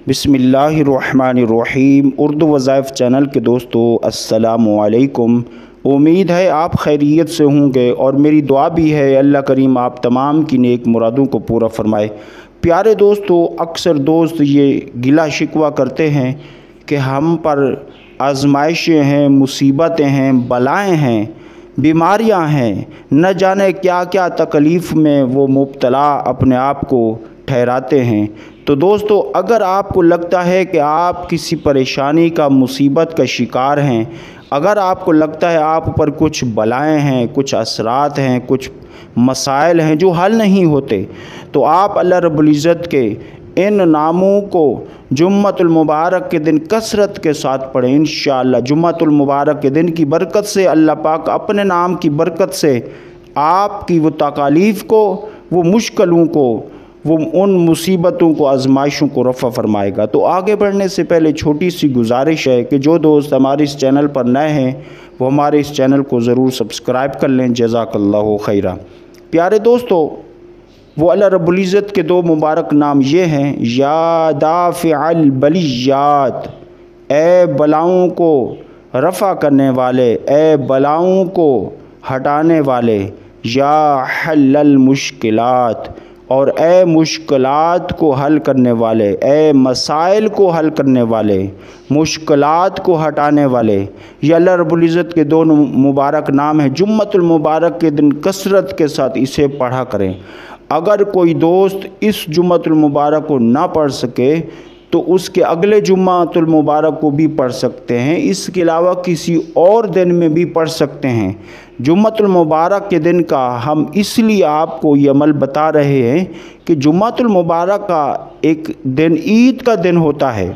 बिस्मिल्लाहिर्रहमानिर्रहीम। उर्दू वज़ाइफ चैनल के दोस्तों अस्सलामु अलैकुम। उम्मीद है आप खैरियत से होंगे और मेरी दुआ भी है अल्लाह करीम आप तमाम की नेक मुरादों को पूरा फरमाए। प्यारे दोस्तों, अक्सर दोस्त ये गिला शिकवा करते हैं कि हम पर आजमाइशें हैं, मुसीबतें हैं, बलाएं हैं, बीमारियां हैं, न जाने क्या क्या तकलीफ़ में वो मुब्तला अपने आप को ठहराते हैं। तो दोस्तों, अगर आपको लगता है कि आप किसी परेशानी का, मुसीबत का शिकार हैं, अगर आपको लगता है आप पर कुछ बलाएं हैं, कुछ असरात हैं, कुछ मसाइल हैं जो हल नहीं होते, तो आप अल्लाह रब्बुल इज़्ज़त के इन नामों को जुम्मतुल मुबारक के दिन कसरत के साथ पढ़ें। इंशाअल्लाह जुम्मतुल मुबारक के दिन की बरकत से अल्लाह पाक अपने नाम की बरकत से आपकी वो तकालीफ़ को, वो मुश्किलों को, वो उन मुसीबतों को, आजमाइशों को रफ़ा फरमाएगा। तो आगे बढ़ने से पहले छोटी सी गुजारिश है कि जो दोस्त हमारे इस चैनल पर नए हैं वो हमारे इस चैनल को ज़रूर सब्सक्राइब कर लें। जज़ाकल्लाहु खैरा। प्यारे दोस्तों, वो अल्लाह रब्बुल इज़्ज़त के दो मुबारक नाम ये हैं, या दाफ़िअल बलियात, ए बलाओं को रफ़ा करने वाले, ए बलाओं को हटाने वाले, या हल्लल मुश्किलात, और ए मुश्किलात को हल करने वाले, ए मसाइल को हल करने वाले, मुश्किलात को हटाने वाले। ये अल्लाह रब्बुल इज़्ज़त के दो मुबारक नाम हैं। जुम्मतुल मुबारक के दिन कसरत के साथ इसे पढ़ा करें। अगर कोई दोस्त इस जुम्मतुल मुबारक को ना पढ़ सके तो उसके अगले जुम्मतुल मुबारक को भी पढ़ सकते हैं। इसके अलावा किसी और दिन में भी पढ़ सकते हैं। जुम्मतुल मुबारक के दिन का हम इसलिए आपको ये अमल बता रहे हैं कि जुम्मतुल मुबारक का एक दिन ईद का दिन होता है।